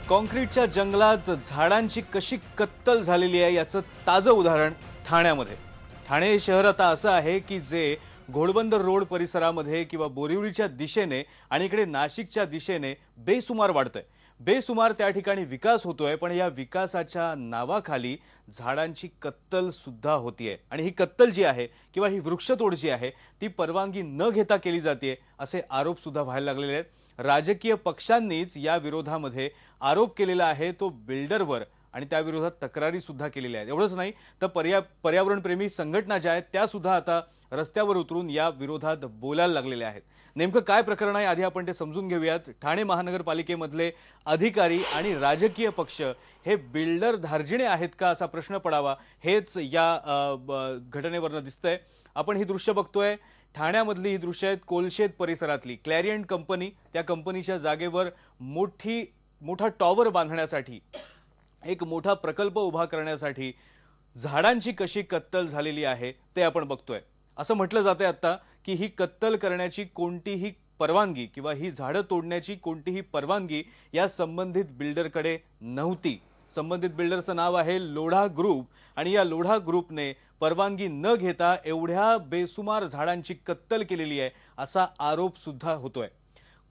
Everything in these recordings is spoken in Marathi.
कॉन्क्रीटच्या जंगलात झाडांची कशी कत्तल झालेली आहे याचं ताजं उदाहरण ठाण्यामध्ये। ठाणे शहर आता असं आहे की जे घोडबंदर रोड परिसरामध्ये किंवा बोरिवलीच्या दिशेने आणि इकडे नाशिकच्या दिशेने बेसुमार वाढतंय। बेसुमार त्या ठिकाणी विकास होतोय, पण या विकासाच्या नावाखाली झाडांची कत्तल सुद्धा होतीये आणि ही कत्तल जी आहे किंवा ही वृक्षतोड जी आहे ती परवानगी न घेता केली जाते असे आरोप सुद्धा व्हायला लागलेले आहेत। राजकीय पक्षांनीच या विरोधामध्ये आरोप केलेला आहे तो बिल्डरवर आणि त्या विरोधात तक्रारी सुद्धा केलेल्या आहेत। एवढंच नाही तर पर्यावरण प्रेमी संघटना ज्या आहेत त्या सुद्धा आता रस्त्यावर उतरून या विरोधात बोलायला लागलेल्या आहेत। नेमकं काय प्रकरण आहे आधी आपण ते समजून घेऊयात। ठाणे महानगरपालिकेमधले अधिकारी आणि राजकीय पक्ष हे बिल्डर धार्जिणे आहेत का असा प्रश्न पडावा हेच या घटनेवरून दिसतंय। आपण ही दृश्य बघतोय, ठाण्यामधली ही दृश्य आहेत कोलशेत परिसरातली। क्लॅरियंट कंपनी, त्या कंपनीच्या जागेवर मोठा टॉवर बांधण्यासाठी एक मोठा प्रकल्प उभा करण्यासाठी झाडांची कशी कत्तल झालेली आहे ते आपण बघतोय। असं म्हटलं जातंय आता की ही कत्तल करण्याची कोणतीही परवानगी किंवा ही झाडं तोडण्याची कोणतीही परवानगी या संबंधित बिल्डरकडे नव्हती। संबंधित बिल्डरचं नाव आहे लोढा ग्रुप आणि या लोढा ग्रुपने परवानगी न घेता एवढ्या बेसुमार झाडांची कत्तल केलेली आहे असा आरोप सुद्धा होतोय।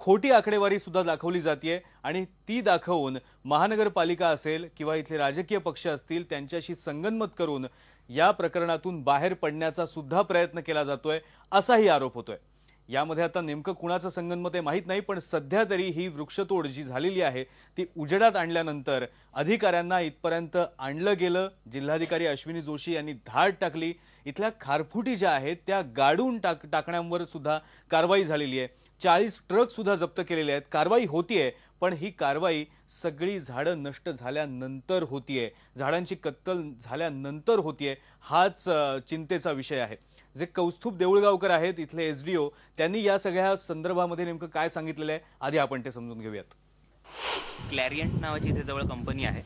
खोटी आकडेवारी सुद्धा दाखवली जाते आणि ती दाखवून महानगरपालिका असेल किंवा इथले राजकीय पक्ष असतील त्यांच्याशी संगनमत करून या प्रकरणातून बाहेर पडण्याचा सुद्धा प्रयत्न केला जातोय असाही आरोप होतोय। यामध्ये आता नेमकं कुणाचं संगनमत आहे माहित नाही, पण सध्या तरी ही वृक्षतोड जी झालेली आहे ती उजेडात आणल्यानंतर अधिकाऱ्यांना इथपर्यंत आणलं गेलं। जिल्हाधिकारी अश्विनी जोशी यांनी धाड टाकली, इथल्या खारफुटी ज्या आहेत त्या गाडून टाकण्यावर सुद्धा कारवाई झालेली आहे। 40 ट्रक सुद्धा जप्त केलेले आहेत। कारवाई होतीये, पण ही कारवाई सगळी झाडं नष्ट झाल्यानंतर होतीये, झाडांची कत्तल झाल्यानंतर होतीये। हाच चिंतेचा विषय आहे। जे कौस्तुभ देऊळगावकर आहेत इथले एसडीओ, त्यांनी या सगळ्या संदर्भामध्ये नेमकं काय सांगितलेलं आहे आधी आपण ते समजून घेऊयात। क्लॅरियंट नावाची इथे जवळ कंपनी आहे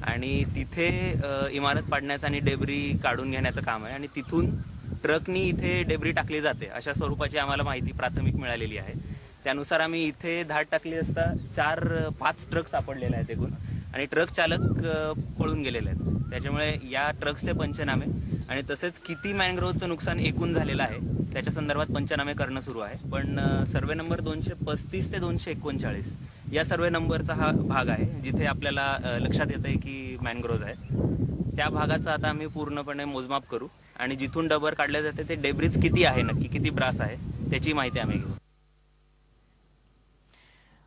आणि तिथे इमारत पाडण्याचं आणि डेब्री काढून घेण्याचं काम आहे आणि तिथून ट्रकनी इथे डेब्री टाकली जाते अशा स्वरूपाची आम्हाला माहिती प्राथमिक मिळालेली आहे। त्यानुसार आम्ही इथे धाड टाकली असता 4-5 ट्रक सापडलेले आहेत एकूण आणि ट्रक चालक पळून गेलेले आहेत। त्याच्यामुळे या ट्रकचे पंचनामे आणि तसेच किती मॅनग्रोव्हचं नुकसान एकूण झालेलं आहे त्याच्या संदर्भात पंचनामे करणं सुरू आहे। पण सर्वे नंबर 235 ते 239 या सर्वे नंबरचा हा भाग आहे जिथे आपल्याला लक्षात येत आहे की मॅनग्रोव्ज आहेत। त्या भागाचं आता आम्ही पूर्णपणे मोजमाप करू आणि जिथून डबर काढले जाते ते डेब्रिज किती आहे, नक्की किती ब्रास आहे त्याची माहिती आम्ही घेऊ।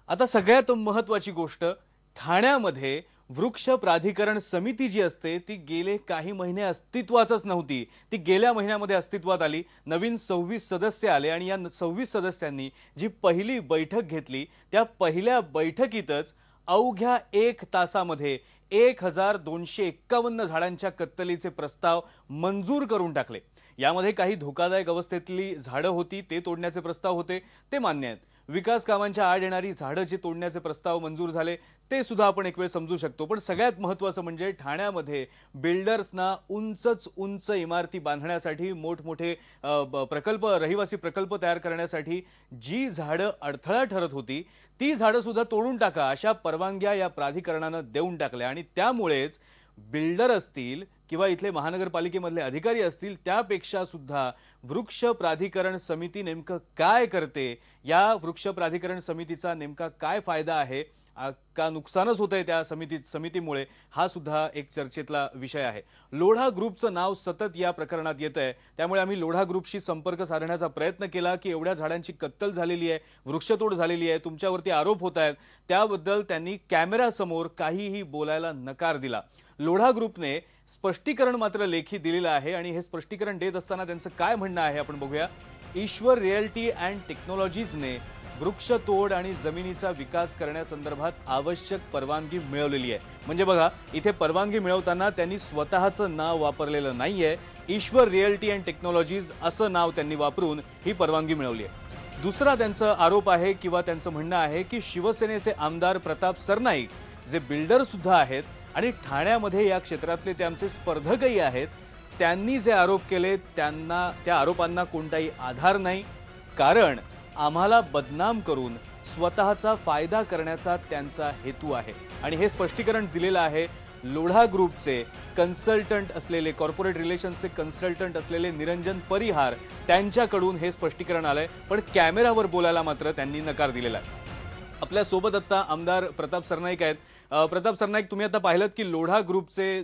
आता सगळ्यात महत्त्वाची गोष्ट, ठाण्यामध्ये वृक्ष प्राधिकरण समिती जी असते ती गेले काही महिने अस्तित्वातच नव्हती। ती गेल्या महिन्यामध्ये अस्तित्वात आली। नवीन 26 सदस्य आले आणि या 26 सदस्यांनी जी पहिली बैठक घेतली त्या पहिल्या बैठकीतच अवघ्या 1 तासामध्ये 1251 झाडांच्या कत्तलीचे प्रस्ताव मंजूर करून टाकले। यामध्ये काही धोकादायक अवस्थेतली झाडं होती ते तोडण्याचे प्रस्ताव होते ते मान्य आहेत। विकास कामांच्या आड येणारी झाडं जी तोडण्याचे प्रस्ताव मंजूर झाले ते सुद्धा आपण एक वेळ समजू शकतो। पण सगळ्यात महत्त्वाचं म्हणजे ठाण्यामध्ये बिल्डर्सना उंच इमारती बांधण्यासाठी मोठमोठे प्रकल्प, रहिवासी प्रकल्प तयार करण्यासाठी जी झाडं अडथळा ठरत होती ती झाडं सुद्धा तोडून टाका अशा परवानग्या या प्राधिकरणाने देऊन टाकल्या आणि त्यामुळेच बिल्डर असतील किंवा इथले महानगरपालिकेमधले अधिकारी असतील त्यापेक्षा सुद्धा वृक्ष प्राधिकरण समिती नेमकं काय करते, या वृक्ष प्राधिकरण समितीचा नेमका काय फायदा आहे का नुकसानच होतंय त्या समितीमुळे, हा सुद्धा एक चर्चेतला विषय आहे। लोढा ग्रुपचं नाव सतत या प्रकरणात येतंय, त्यामुळे आम्ही लोढा ग्रुपशी संपर्क साधण्याचा प्रयत्न केला की एवढ्या झाडांची कत्तल झालेली आहे, वृक्षतोड झालेली आहे, तुमच्यावरती आरोप होत आहेत, त्याबद्दल त्यांनी कॅमेऱ्यासमोर काहीही बोलायला नकार दिला। लोढा ग्रुपने स्पष्टीकरण मात्र लेखी दिलेलं आहे आणि हे स्पष्टीकरण देत असताना त्यांचं काय म्हणणं आहे आपण बघूया। ईश्वर रिअल्टी अँड टेक्नॉलॉजीजने वृक्षतोड आणि जमिनीचा विकास करण्यासंदर्भात आवश्यक परवानगी मिळवलेली आहे। म्हणजे बघा, इथे परवानगी मिळवताना त्यांनी स्वतःचं नाव वापरलेलं नाहीये, ईश्वर रिअल्टी अँड टेक्नॉलॉजीज असं नाव त्यांनी वापरून ही परवानगी मिळवली आहे। दुसरा त्यांचा आरोप आहे किंवा त्यांचं म्हणणं आहे की शिवसेनेचे आमदार प्रताप सरनाईक जे बिल्डर सुद्धा आहेत आणि ठाण्यामध्ये या क्षेत्रातले ते आमचे स्पर्धकही आहेत, त्यांनी जे आरोप केले त्या आरोपांना कोणताही आधार नाही, कारण आम्हाला बदनाम करून स्वतःचा फायदा करण्याचा त्यांचा हेतू आहे आणि हे स्पष्टीकरण दिलेलं आहे लोढा ग्रुपचे कन्सल्टंट असलेले, कॉर्पोरेट रिलेशन्सचे कन्सल्टंट असलेले निरंजन परिहार त्यांच्याकडून हे स्पष्टीकरण आलंय. पण कॅमेरावर बोलायला मात्र त्यांनी नकार दिलेला आहे. आपल्या सोबत आता आमदार प्रताप सरनाईक आहेत. प्रताप सरनाईक, तुम्ही आता पाहिलं की लोढा ग्रुपचे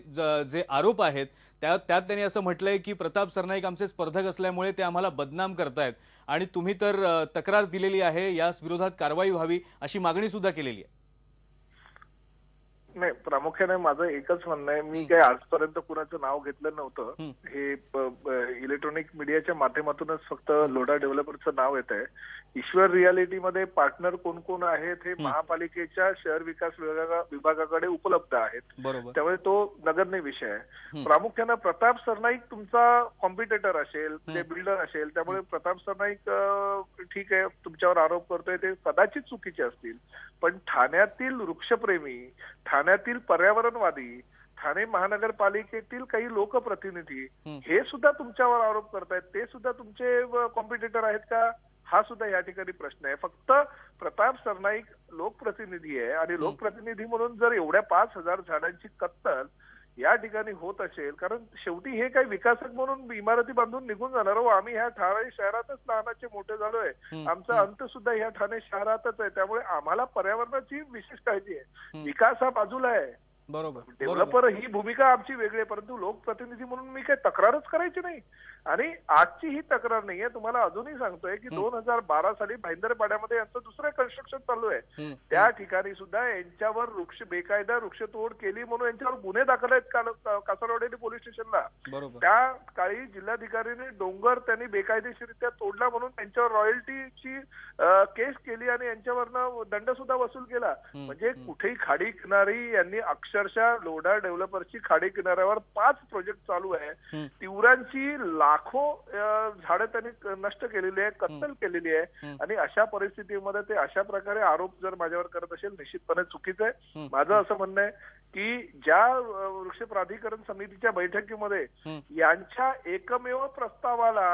जे आरोप आहेत त्यात त्यांनी असं म्हटलंय की प्रताप सरनाईक आमचे स्पर्धक असल्यामुळे ते आम्हाला बदनाम करतायत आणि तुम्ही तर तक्रार दिलेली आहे, या विरोधात कारवाई व्हावी अशी मागणी सुद्धा केलेली आहे. नाही, प्रामुख्याने माझं एकच म्हणणं आहे, मी काही आजपर्यंत कुणाचं नाव घेतलं नव्हतं. हे इलेक्ट्रॉनिक मीडियाच्या माध्यमातूनच फक्त लोढा डेव्हलपर्सचं नाव येत आहे. ईश्वर रियालिटीमध्ये पार्टनर कोण कोण आहेत हे महापालिकेच्या शहर विकास विभागाकडे उपलब्ध आहेत. त्यामुळे तो नगरने विषय आहे. प्रामुख्याने प्रताप सरनाईक तुमचा कॉम्पिटिटर असेल, ते बिल्डर असेल, त्यामुळे प्रताप सरनाईक ठीक आहे तुमच्यावर आरोप करतोय, ते कदाचित चुकीचे असतील. पण ठाण्यातील वृक्षप्रेमी, ठाण्यातील पर्यावरणवादी, ठाणे महानगरपालिकेतील काही लोकप्रतिनिधी हे सुद्धा तुमच्यावर आरोप करतायत. ते सुद्धा तुमचे कॉम्पिटिटर आहेत का, हा सुद्धा या ठिकाणी प्रश्न आहे. फक्त प्रताप सरनाईक लोकप्रतिनिधी आहे आणि लोकप्रतिनिधी म्हणून जर एवढ्या 5,000 झाडांची कत्तल या ठिकाणी होत असेल, कारण शेवटी हे काही विकासक म्हणून इमारती बांधून निघून जाणार हो. आम्ही ह्या ठाणे शहरातच लहानाचे मोठे झालोय. आमचा अंत सुद्धा ह्या ठाणे शहरातच आहे. त्यामुळे आम्हाला पर्यावरणाची विशेष काळजी आहे. विकास हा बाजूला आहे. बरोबर. डेव्हलपर ही भूमिका आमची वेगळी आहे, परंतु लोकप्रतिनिधी म्हणून मी काही तक्रारच करायची नाही. आणि आजची ही तक्रार नाहीये. तुम्हाला अजूनही सांगतोय की 2012 साली भाईंदरपाड्यामध्ये यांचं दुसरं कन्स्ट्रक्शन चालू आहे. त्या ठिकाणी सुद्धा यांच्यावर बेकायदा वृक्षतोड केली म्हणून यांच्यावर गुन्हे दाखल आहेत कासारवाडी पोलीस स्टेशनला. त्या काळी जिल्हाधिकाऱ्यांनी डोंगर त्यांनी बेकायदेशीरित्या तोडला म्हणून त्यांच्यावर रॉयल्टीची केस केली आणि यांच्यावरनं दंड सुद्धा वसूल केला. म्हणजे कुठेही खाडी किनारी यांनी अक्षरशः लोढा डेव्हलपर्सची खाडी किनाऱ्यावर 5 प्रोजेक्ट चालू आहे. तिवरांची लाखो झाडं त्यांनी नष्ट केलेली आहे, कत्तल केलेली आहे. आणि अशा परिस्थितीमध्ये ते अशा प्रकारे आरोप जर माझ्यावर करत असेल, निश्चितपणे चुकीचं आहे. माझं असं म्हणणं आहे की ज्या वृक्ष प्राधिकरण समितीच्या बैठकीमध्ये यांच्या एकमेव प्रस्तावाला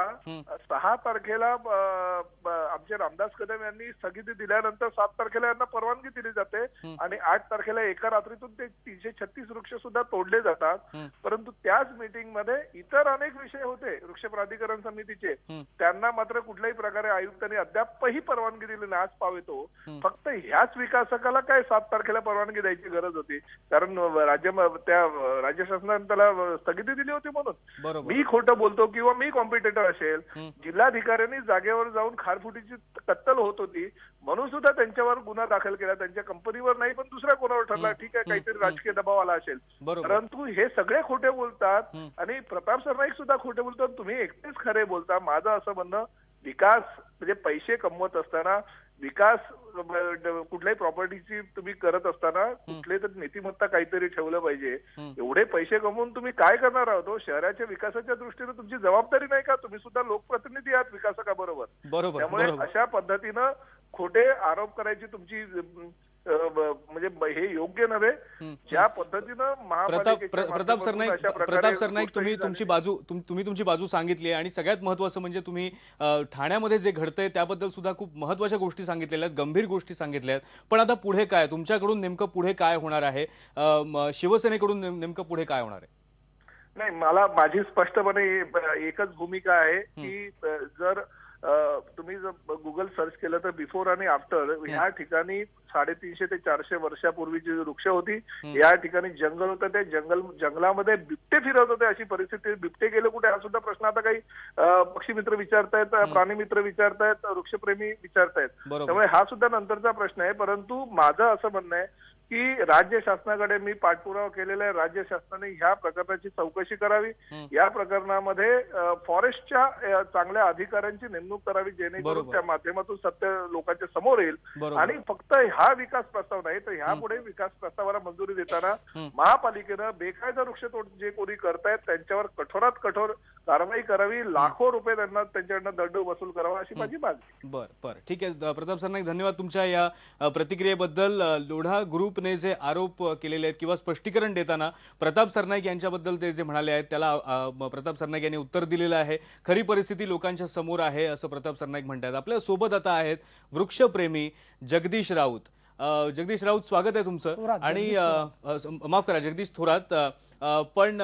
6 तारखेला आमचे रामदास कदम यांनी स्थगिती दिल्यानंतर 7 तारखेला यांना परवानगी दिली जाते आणि 8 तारखेला एका रात्रीतून ते 336 वृक्ष सुद्धा तोडले जातात. परंतु त्याच मीटिंगमध्ये इतर अनेक विषय होते वृक्ष प्राधिकरण समितीचे, त्यांना मात्र कुठल्याही प्रकारे आयुक्तांनी अद्यापही परवानगी दिली नाही. आज पाव येतो. फक्त ह्याच विकासकाला काय 7 तारखेला परवानगी द्यायची गरज होती, कारण राज्य शासनाने त्याला स्थगिती दिली होती म्हणून. मी खोटं बोलतो किंवा मी कॉम्पिटिटर असेल, जिल्हाधिकाऱ्यांनी जागेवर जाऊन खारफुटीची कत्तल होत होती म्हणून सुद्धा त्यांच्यावर गुन्हा दाखल केला. त्यांच्या कंपनीवर नाही पण दुसऱ्या कोणावर ठरला. ठीक आहे, काहीतरी राजकीय दबाव आला असेल. परंतु हे सगळे खोटे बोलतात आणि प्रताप सरनाईक सुद्धा खोटे बोलतात. तुम्ही एकटेच खरे बोलता. माझं असं म्हणणं, विकास म्हणजे पैसे कमवत असताना, विकास कुठल्याही प्रॉपर्टीची तुम्ही करत असताना कुठले तर नीतिमत्ता काहीतरी ठेवलं पाहिजे. एवढे पैसे कमवून तुम्ही काय करणार आहोत? शहराच्या विकासाच्या दृष्टीने तुमची जबाबदारी नाही का? तुम्ही सुद्धा लोकप्रतिनिधी आहात विकासकाबरोबर. त्यामुळे अशा पद्धतीनं खोटे आरोप करायची तुमची म्हणजे हे योग्य नव्हे. ज्या पद्धतीनं प्रताप सरनाईक तुम्ही तुमची बाजू सांगितली आणि सगळ्यात महत्वाचं म्हणजे तुम्ही ठाण्यामध्ये जे घडतंय त्याबद्दल सुद्धा खूप महत्वाच्या गोष्टी सांगितलेल्या आहेत, गंभीर गोष्टी सांगितल्या आहेत. पण आता पुढे काय, तुमच्याकडून नेमकं पुढे काय होणार आहे? शिवसेनेकडून नेमकं पुढे काय होणार आहे? नाही, माझी स्पष्टपणे एकच भूमिका आहे की जर तुम्ही जर गुगल सर्च केलं तर बिफोर आणि आफ्टर ह्या ठिकाणी 350 ते 400 वर्षापूर्वीची वृक्ष होती. या ठिकाणी जंगल होतं. ते जंगलामध्ये बिबटे फिरत होते. अशी परिस्थिती. बिबटे गेले कुठे हा सुद्धा प्रश्न आता काही पक्षी मित्र विचारतायत, प्राणी मित्र विचारतायत, वृक्षप्रेमी विचारतायत. त्यामुळे हा सुद्धा नंतरचा प्रश्न आहे. परंतु माझं असं म्हणणं आहे की राज्य शासनाकडे मी पाठपुरावा केलेला आहे. राज्य शासनाने ह्या प्रकरणाची चौकशी करावी. या प्रकरणामध्ये फॉरेस्टच्या चांगल्या अधिकाऱ्यांची नेमणूक करावी, जेणेकरून त्या माध्यमातून सत्य लोकांच्या समोर येईल. आणि फक्त हा विकास प्रस्ताव नाही तर ह्यापुढे विकास प्रस्तावाला मंजुरी देताना महापालिकेनं बेकायदा वृक्षतोड जे कोणी करतायत त्यांच्यावर कठोरात कठोर कारवाई करावी. लाखो रुपये त्यांच्याकडनं दंड वसूल करावा अशी माझी मागणी. बरं, ठीक आहे प्रताप सरनाईक, धन्यवाद तुमच्या या प्रतिक्रियेबद्दल. लोढा ग्रुप भाजपने जे आरोप केलेले आहेत किंवा स्पष्टीकरण देताना प्रताप सरनाईक यांच्याबद्दल ते जे म्हणाले आहेत त्याला प्रताप सरनाईक यांनी उत्तर दिलेलं आहे. खरी परिस्थिती लोकांच्या समोर आहे असं प्रताप सरनाईक म्हणतात. आपल्या सोबत आता आहेत वृक्षप्रेमी जगदीश राऊत. जगदीश राऊत, स्वागत आहे तुमचं. आणि माफ करा जगदीश थोरात, पण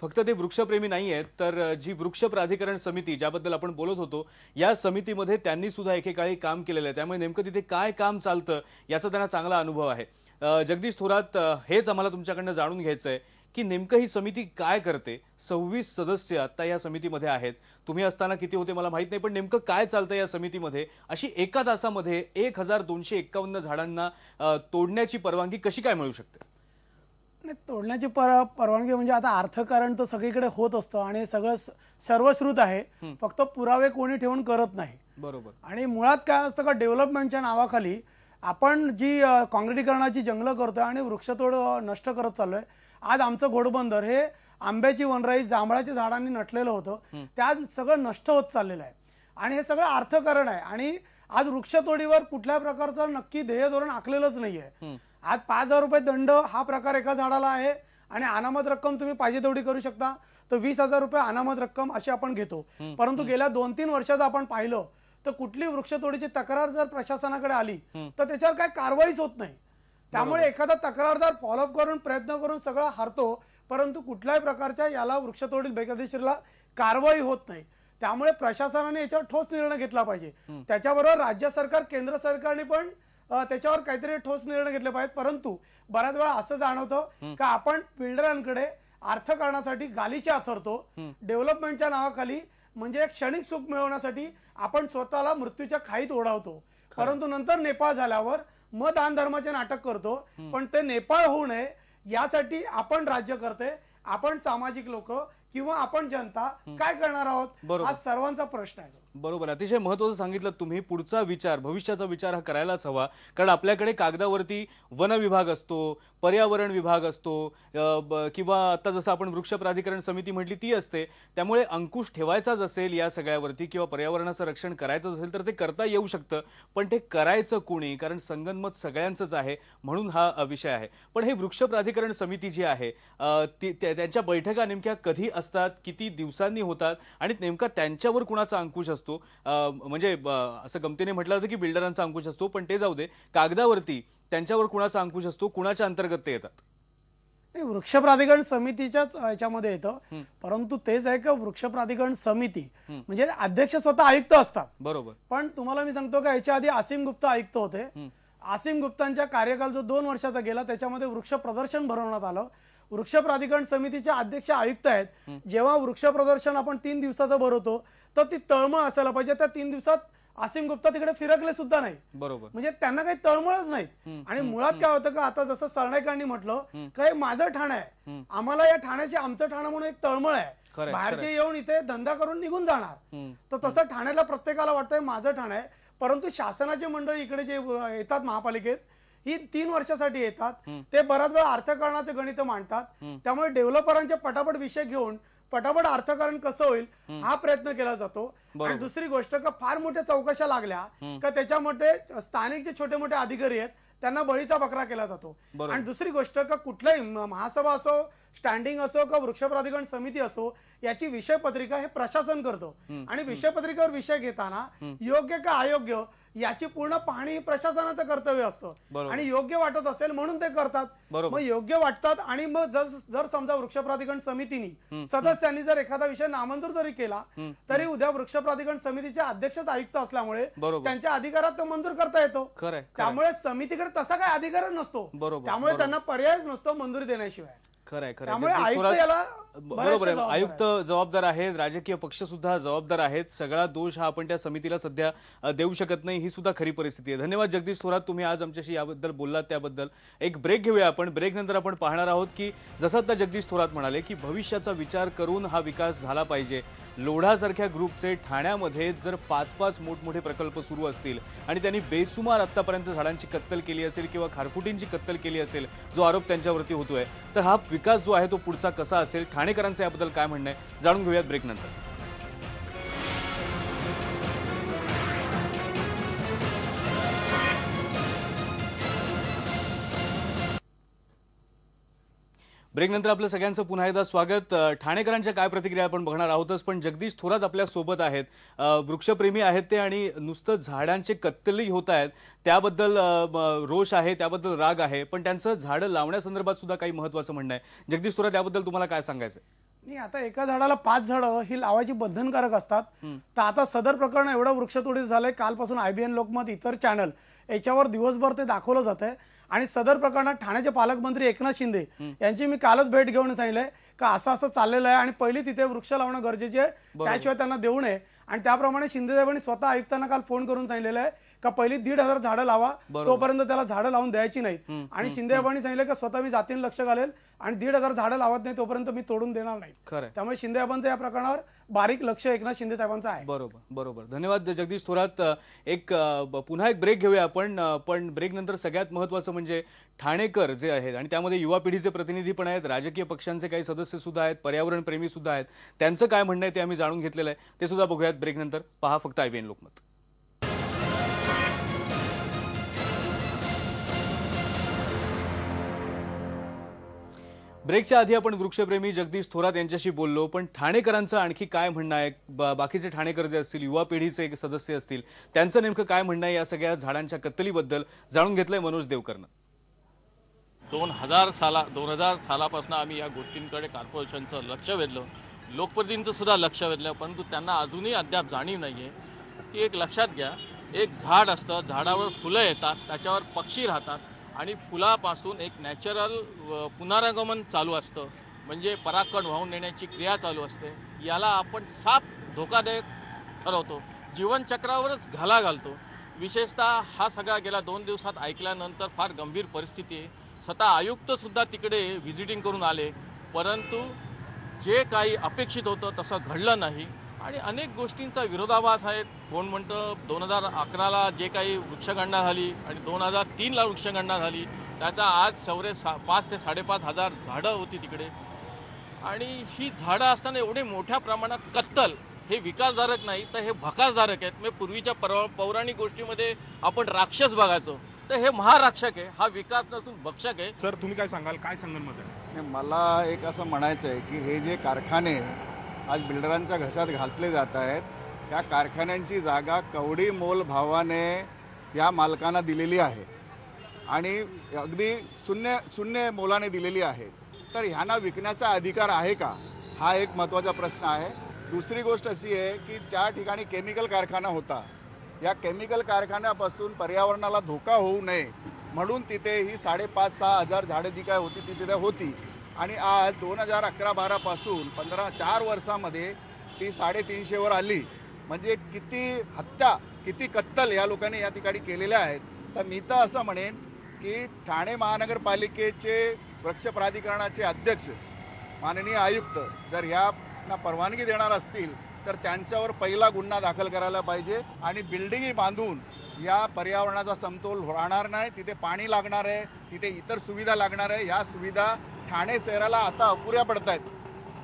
फक्त ते वृक्षप्रेमी नाही आहेत, तर जी वृक्ष प्राधिकरण समिती ज्याबद्दल आपण बोलत होतो या समितीमध्ये त्यांनी सुद्धा एकेकाळी काम केलेलं आहे. त्यामुळे नेमकं तिथे काय काम चालतं याचा त्यांना चांगला अनुभव आहे. जगदीश थोरात, हेच आम्हाला तुमच्याकडनं जाणून घ्यायचं आहे की नेमकं ही समिती काय करते. 26 सदस्य आता या समितीमध्ये आहेत. तुम्ही असताना किती होते मला माहित नाही, पण नेमकं काय चालतं या समितीमध्ये. अशी एका तासामध्ये 1251 झाडांना तोडण्याची परवानगी कशी काय मिळू शकते? नाही, तोडण्याची परवानगी म्हणजे आता अर्थकारण तर सगळीकडे होत असतं आणि सगळं सर्वश्रुत आहे. फक्त पुरावे कोणी ठेवून करत नाही. बरोबर. आणि मुळात काय असतं का, डेव्हलपमेंटच्या नावाखाली आपण जी काँक्रिटीकरणाची जंगलं करतोय आणि वृक्षतोड नष्ट करत चाललोय. आज आमचं घोडबंदर हे आंब्याची वनराई जांभळाच्या झाडांनी नटलेलं होतं, त्या सगळं नष्ट होत चाललेलं आहे आणि हे सगळं अर्थकारण आहे. आणि आज वृक्षतोडीवर कुठल्या प्रकारचं नक्की ध्येय धोरण आखलेलंच नाहीये. आज 5,000 रुपये दंड हा प्रकार एका झाडाला आहे आणि अनामत रक्कम तुम्ही पाहिजे तेवढी करू शकता. तर 20,000 रुपये अनामत रक्कम अशी आपण घेतो. परंतु गेल्या 2-3 वर्षात आपण पाहिलं तर कुठली वृक्षतोडीची तक्रार जर प्रशासनाकडे आली तर त्याच्यावर काय कारवाईच होत नाही. त्यामुळे एखादा तक्रारदार फॉलोअप करून प्रयत्न करून सगळं हरतो, परंतु कुठल्याही प्रकारच्या याला वृक्षतोडील बेकायदेशीरला कारवाई होत नाही. त्यामुळे प्रशासनाने याच्यावर ठोस निर्णय घेतला पाहिजे. त्याच्याबरोबर राज्य सरकार, केंद्र सरकारने पण त्याच्यावर काहीतरी ठोस निर्णय घेतले पाहिजेत. परंतु बऱ्याच वेळा असं जाणवतं का आपण बिल्डरांकडे अर्थकारणासाठी गालीचे आथरतो. डेव्हलपमेंटच्या नावाखाली म्हणजे क्षणिक सुख मिळवण्यासाठी आपण स्वतःला मृत्यूच्या खाईत ओढावतो. परंतु नंतर नेपाळ झाल्यावर मग दान धर्माचे नाटक करतो. पण ते नेपाळ होऊ नये यासाठी आपण राज्यकर्ते, आपण सामाजिक लोक किंवा आपण जनता काय करणार आहोत हा सर्वांचा प्रश्न आहे. बरोबर, अतिशय महत्त्वाचं सांगितलं तुम्ही. पुढचा विचार, भविष्याचा विचार हा करायलाच हवा. कारण आपल्याकडे कागदावरती वन विभाग असतो, पर्यावरण विभाग असतो, किंवा आता जसं आपण वृक्ष प्राधिकरण समिती म्हटली ती असते. त्यामुळे अंकुश ठेवायचाच असेल या सगळ्यावरती किंवा पर्यावरणाचं रक्षण करायचं असेल तर ते करता येऊ शकतं. पण ते करायचं कोणी, कारण संगनमत सगळ्यांचंच आहे, म्हणून हा विषय आहे. पण हे वृक्ष प्राधिकरण समिती जी आहे त्यांच्या बैठका नेमक्या कधी असतात, किती दिवसांनी होतात आणि नेमका त्यांच्यावर कुणाचा अंकुश असतो? म्हणजे असं गमतीने म्हटलं जातं की बिल्डरांचा अंकुश असतो, पण ते जाऊ दे. कागदावरती त्यांच्यावर कुणाचा अंकुश असतो, कुणाच्या अंतर्गत ते येतात? नाही, वृक्ष प्राधिकरण समितीच्याच याच्यामध्ये येतं. परंतु तेच आहे का, वृक्ष प्राधिकरण समिती म्हणजे अध्यक्ष स्वतः आयुक्त असतात. बरोबर. पण तुम्हाला मी सांगतो का, याच्या आधी असीम गुप्ता आयुक्त होते. असीम गुप्तांच्या कार्यकाल जो 2 वर्षाचा गेला त्याच्यामध्ये वृक्ष प्रदर्शन भरवण्यात आलं. वृक्ष प्राधिकरण समितीचे अध्यक्ष आयुक्त आहेत. जेव्हा वृक्ष प्रदर्शन आपण 3 दिवसाचं भरवतो तर ती तळमळ असायला पाहिजे. त्या 3 दिवसात असीम गुप्ता तिकडे फिरकले सुद्धा नाही. बरोबर. म्हणजे त्यांना काही तळमळच नाही. आणि मुळात काय होतं का, आता जसं सरनाईकांनी म्हटलं काय माझं ठाणं आहे, आम्हाला या ठाण्याचे आमचं ठाणं म्हणून एक तळमळ आहे. बाहेरचे येऊन इथे धंदा करून निघून जाणार. तर तसं ठाण्याला प्रत्येकाला वाटतंय माझं ठाणं आहे. परंतु शासनाचे मंडळी इकडे जे येतात महापालिकेत ही 3 वर्षासाठी येतात. ते बराच वेळा अर्थकारणाचे गणित मांडतात. त्यामुळे डेव्हलपरांचे पटापट विषय घेऊन पटापट अर्थकारण कसं होईल हा प्रयत्न केला जातो. आणि दुसरी गोष्ट का, फार मोठ्या चौकशा लागल्या का त्याच्यामध्ये स्थानिक जे छोटे मोठे अधिकारी आहेत त्यांना बळीचा बकरा केला जातो. आणि दुसरी गोष्ट का, कुठल्याही महासभा असो, स्टँडिंग असो का वृक्ष प्राधिकरण समिती असो, याची विषय पत्रिका हे प्रशासन करतो. आणि विषय पत्रिकेवर विषय घेताना योग्य का अयोग्य याची पूर्ण पाहणी प्रशासनाचं कर्तव्य असतं. आणि योग्य वाटत असेल म्हणून ते करतात. मग योग्य वाटतात आणि मग जर समजा वृक्ष प्राधिकरण समितीने सदस्यांनी जर एखादा विषय नामंजूर जरी केला तरी उद्या वृक्ष प्राधिकरण समितीचे अध्यक्षच आयुक्त असल्यामुळे त्यांच्या अधिकारात तो मंजूर करता येतो. त्यामुळे समितीकडे तसा काही अधिकार नसतो. त्यामुळे त्यांना पर्यायच नसतो मंजुरी देण्याशिवाय. खरंय खरंय. त्यामुळे आयुक्त याला बरोबर आहे. आयुक्त जबाबदार आहेत, राजकीय पक्ष सुद्धा जबाबदार आहेत. सगळा दोष हा आपण त्या समितीला सध्या देऊ शकत नाही, ही सुद्धा खरी परिस्थिती आहे. धन्यवाद जगदीश थोरात, तुम्ही आज आमच्याशी याबद्दल बोललात त्याबद्दल. एक ब्रेक घेऊया आपण. ब्रेक नंतर आपण पाहणार आहोत की जसं आता जगदीश थोरात म्हणाले की भविष्याचा विचार करून हा विकास झाला पाहिजे. लोढासारख्या ग्रुपचे ठाण्यामध्ये जर 5-5 मोठमोठे प्रकल्प सुरू असतील आणि त्यांनी बेसुमार आतापर्यंत झाडांची कत्तल केली असेल किंवा खारफुटींची कत्तल केली असेल, जो आरोप त्यांच्यावरती होतोय, तर हा विकास जो आहे तो पुढचा कसा असेल, ठाणेकरांचं याबद्दल काय म्हणणं आहे, जाणून घेऊयात ब्रेक नंतर. ब्रेकनंतर आपलं सगळ्यांचं पुन्हा एकदा स्वागत. ठाणेकरांच्या काय प्रतिक्रिया आपण बघणार आहोतच, पण जगदीश थोरात आपल्या सोबत आहेत. वृक्षप्रेमी आहेत ते आणि नुसतं झाडांचे कत्तली होत आहेत त्याबद्दल रोष आहे, त्याबद्दल राग आहे, पण त्यांचं झाडं लावण्यासंदर्भात सुद्धा काही महत्त्वाचं म्हणणं आहे. जगदीश थोरात, याबद्दल तुम्हाला काय सांगायचं? नाही, आता एका झाडाला 5 झाडं ही लावायची बंधनकारक असतात. तर आता सदर प्रकरण एवढं वृक्षतोडीत झालंय, कालपासून IBN लोकमत इतर चॅनल याच्यावर दिवसभर ते दाखवलं जात आहे. आणि सदर प्रकरणात ठाण्याचे पालकमंत्री एकनाथ शिंदे यांची मी कालच भेट घेऊन सांगितलंय का असं असं चाललेलं आहे आणि पहिली तिथे वृक्ष लावणं गरजेचे आहे, त्याशिवाय त्यांना देऊ नये. आणि त्याप्रमाणे शिंदे साहेबांनी स्वतः आयुक्तांना काल फोन करून सांगितलेलं आहे का पहिली 1,500 झाडं लावा, तोपर्यंत त्याला झाडं लावून द्यायची नाहीत. आणि शिंदे साहेबांनी सांगितलं की स्वतः मी जातीने लक्ष घालेल आणि 1,500 झाडं लावत नाही तोपर्यंत मी तोडून देणार नाही. त्यामुळे शिंदे साहेबांचं या प्रकरणावर बारीक लक्ष एकनाथ शिंदे साहेबांचं आहे. बरोबर बरोबर, धन्यवाद जगदीश थोरात. पुन्हा एक ब्रेक घेऊया आपण, पण ब्रेक नंतर सगळ्यात महत्त्वाचं म्हणजे ठाणेकर जे आहेत आणि त्यामध्ये युवा पिढीचे प्रतिनिधी पण आहेत, राजकीय पक्षांचे काही सदस्य सुद्धा आहेत, पर्यावरण प्रेमी सुद्धा आहेत, त्यांचं काय म्हणणं आहे ते आम्ही जाणून घेतलेलं आहे. ते सुद्धा बघूयात ब्रेक नंतर. पहा फक्त IBN लोकमत. ब्रेकच्या आधी आपण वृक्षप्रेमी जगदीश थोरात यांच्याशी बोललो, पण ठाणेकरांचं आणखी काय म्हणणं आहे, बाकीचे ठाणेकर जे असतील, युवा पिढीचे सदस्य असतील, त्यांचं नेमकं काय म्हणणं आहे या सगळ्या झाडांच्या कत्तलीबद्दल जाणून घेतलंय मनोज देवकरनं. 2000 सालापासून आम्ही या गोष्टींकडे कॉर्पोरेशनचं लक्ष वेधलं, लोकप्रतिनिधींचं सुद्धा लक्ष वेधलं, परंतु त्यांना अजूनही अद्याप जाणीव नाहीये की एक लक्षात घ्या, एक झाड असतं, झाडावर फुलं येतात, त्याच्यावर पक्षी राहतात आणि फुलापासून एक नॅचरल पुनरागमन चालू असतं, म्हणजे परागकण वाहून नेण्याची क्रिया चालू असते. याला आपण साफ धोकादायक ठरवतो, जीवनचक्रावरच घाला घालतो. विशेषतः हा सगळा गेल्या 2 दिवसात ऐकल्यानंतर फार गंभीर परिस्थिती आहे. स्वतः आयुक्त सुद्धा तिकडे व्हिजिटिंग करून आले, परंतु जे काही अपेक्षित होतं तसं घडलं नाही आणि अनेक गोष्टींचा विरोधाभास आहे. कोण म्हणतं 2011ला जे काही वृक्षगणना झाली आणि 2003ला वृक्षगणना झाली, त्याचा आज 5 ते 5.5 हजार झाडं होती तिकडे. आणि ही झाडं असताना एवढे मोठ्या प्रमाणात कत्तल, हे विकासधारक नाही तर हे भकासधारक आहेत. म्हणजे पूर्वीच्या पौराणिक गोष्टीमध्ये आपण राक्षस बघायचो, तर हे महाराक्षक आहे, हा विकास नसून भक्षक आहे. सर, तुम्ही काय सांगाल, काय सांगाल मत आहे? मला एक असं म्हणायचं आहे की हे जे कारखाने आज बिल्डरांच्या घशात घातले जात आहेत, त्या कारखान्यांची जागा कवडी मोल भावाने या मालकांना दिलेली आहे आणि अगदी शून्य मोलाने दिलेली आहे. तर ह्यांना विकण्याचा अधिकार आहे का, हा एक महत्त्वाचा प्रश्न आहे. दुसरी गोष्ट अशी आहे की ज्या ठिकाणी केमिकल कारखाना होता, या केमिकल कारखान्यापासून पर्यावरणाला धोका होऊ नये म्हणून तिथे ही 5.5-6 हजार झाडं जी काय होती ती तिथे होती. आणि आज 2011-12 पासून 4 वर्षामध्ये ती 350वर आली. म्हणजे किती हत्या, किती कत्तल या लोकांनी या ठिकाणी केलेल्या आहेत. तर मी तर असं म्हणेन की ठाणे महानगरपालिकेचे वृक्ष प्राधिकरणाचे अध्यक्ष माननीय आयुक्त जर ह्यांना परवानगी देणार असतील तर त्यांच्यावर पहिला गुन्हा दाखल करायला पाहिजे आणि बिल्डिंगी बांधून या पर्यावरणाचा समतोल राहणार नाही. तिथे पाणी लागणार आहे, तिथे इतर सुविधा लागणार आहे. ह्या सुविधा ठाणे शहराला आता अपुऱ्या पडत आहेत.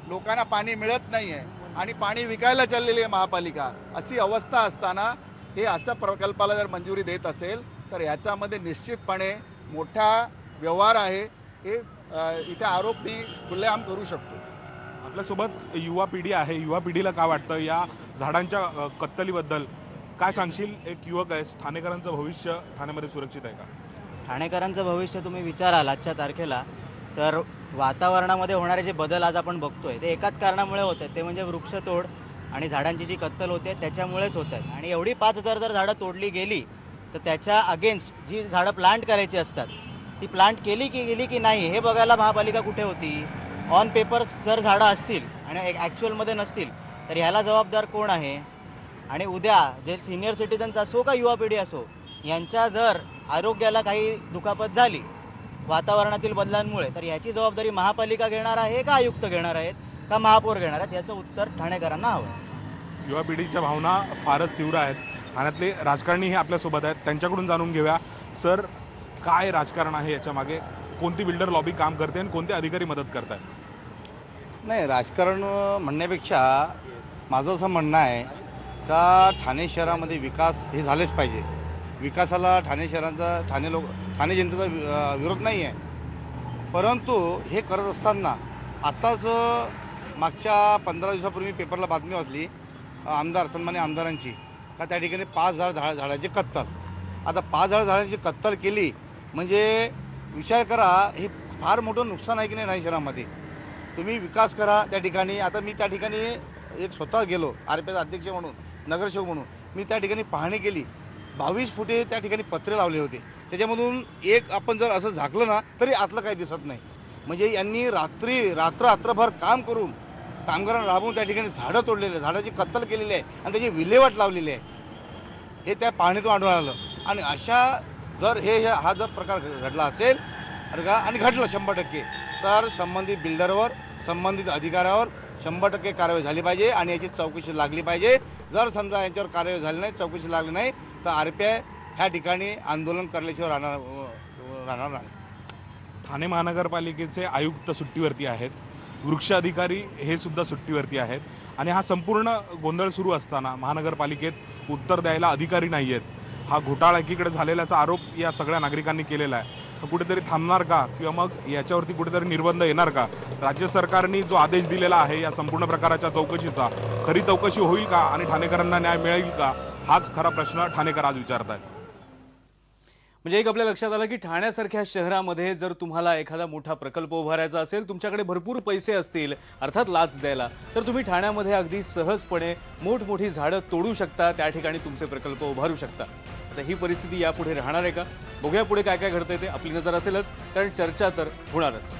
लोकांना पाणी मिळत नाही आहे आणि पाणी विकायला चाललेली आहे महापालिका. अशी अवस्था असताना हे असं प्रकल्पाला जर मंजुरी देत असेल तर याच्यामध्ये निश्चितपणे मोठा व्यवहार आहे. हे इथे आरोप मी खुलेआम करू शकतो. आपल्यासोबत युवा पिढी आहे, युवा पिढीला काय वाटतं या झाडांच्या कत्तलीबद्दल काय सांगशील? एक युवक आहे, ठाणेकरांचं भविष्य ठाण्यामध्ये सुरक्षित आहे का? ठाणेकरांचं भविष्य तुम्ही विचाराल आजच्या तारखेला तर वातावरणामध्ये होणारे जे बदल आज आपण बघतोय ते एकाच कारणामुळे होत आहेत, ते म्हणजे वृक्षतोड आणि झाडांची जी कत्तल होते त्याच्यामुळेच होत आहेत. आणि एवढी 5,000 जर झाडं तोडली गेली तर त्याच्या अगेन्स्ट जी झाडं प्लांट करायची असतात ती प्लांट केली की नाही हे बघायला महापालिका कुठे होती? ऑन पेपर जर झाडं असतील आणि ॲक्च्युअलमध्ये नसतील तर ह्याला जबाबदार कोण आहे? आणि उद्या जे सिनियर सिटीजन्स असो का युवा पिढी असो, यांच्या जर आरोग्याला काही दुखापत झाली वातावरणातील बदलांमुळे तर याची जबाबदारी महापालिका घेणार आहे का आयुक्त घेणार आहेत का महापौर घेणार आहेत? याचं उत्तर ठाणेकरांना हवं. युवा पिढीच्या भावना फारच तीव्र आहेत. ठाण्यातले राजकारणी हे आपल्यासोबत आहेत, त्यांच्याकडून जाणून घेऊया. सर, काय राजकारण आहे याच्या मागे? कोणती बिल्डर लॉबी काम करते आणि कोणते अधिकारी मदत करतात? नाही, राजकारण म्हणण्यापेक्षा माझं असं म्हणणं आहे का ठाणे शहरामध्ये विकास हे झालेच पाहिजे. विकासाला ठाणे शहराचा ठाणे जनतेचा विरोध नाही आहे. परंतु हे करत असताना आत्ताच मागच्या 15 दिवसापूर्वी पेपरला बातमी वाचली आमदार सन्मान्य आमदारांची का त्या ठिकाणी 5,000 झाडाची कत्तल. आता 5,000 झाडाची कत्तल केली म्हणजे विचार करा, हे फार मोठं नुकसान आहे की नाही शहरामध्ये. तुम्ही विकास करा त्या ठिकाणी. आता मी त्या ठिकाणी एक स्वतः गेलो RPS अध्यक्ष म्हणून, नगरसेवक म्हणून मी त्या ठिकाणी पाहणी केली. 22 फुटे त्या ठिकाणी पत्रे लावले होते. त्याच्यामधून एक आपण जर असं झाकलं ना तरी आतलं काही दिसत नाही. म्हणजे यांनी रात्रभर काम करून कामगारांना राबवून त्या ठिकाणी झाडं तोडलेले, झाडाची कत्तल केलेली आहे आणि त्याची विल्हेवाट लावलेली आहे. हे त्या पाहणीतून आढळून आलं. आणि अशा जर हा जर प्रकार घडला असेल आणि घडलं 100%, तर संबंधित बिल्डरवर, संबंधित अधिकाऱ्यावर 100% कारवाई झाली पाहिजे आणि याची चौकशी लागली पाहिजे. जर समजा यांच्यावर कारवाई झाली नाही, चौकशी लागली नाही, तर RPI ह्या ठिकाणी आंदोलन करल्याशिवाय राहणार नाही. ठाणे महानगरपालिकेचे आयुक्त सुट्टीवरती आहेत, वृक्ष अधिकारी हे सुद्धा सुट्टीवरती आहेत आणि हा संपूर्ण गोंधळ सुरू असताना महानगरपालिकेत उत्तर द्यायला अधिकारी नाही आहेत. हा घोटाळा एकीकडे झालेल्याचा आरोप या सगळ्या नागरिकांनी केलेला आहे. तर कुठेतरी थांबणार का किंवा मग याच्यावरती कुठेतरी निर्बंध येणार का? राज्य सरकारने जो आदेश दिलेला आहे या संपूर्ण प्रकाराच्या चौकशीचा, खरी चौकशी होईल का आणि ठाणेकरांना न्याय मिळेल का, हाच खरा प्रश्न ठाणेकर आज विचारतायत. म्हणजे एक आपल्या लक्षात आलं की ठाण्यासारख्या शहरामध्ये जर तुम्हाला एखादा मोठा प्रकल्प उभारायचा असेल, तुमच्याकडे भरपूर पैसे असतील अर्थात लाच द्यायला, तर तुम्ही ठाण्यामध्ये अगदी सहजपणे मोठमोठी झाडं तोडू शकता, त्या ठिकाणी तुमचे प्रकल्प उभारू शकता. आता ही परिस्थिती यापुढे राहणार आहे का? बघूया पुढे काय काय घडतंय ते. आपली नजर असेलच, कारण चर्चा तर होणारच.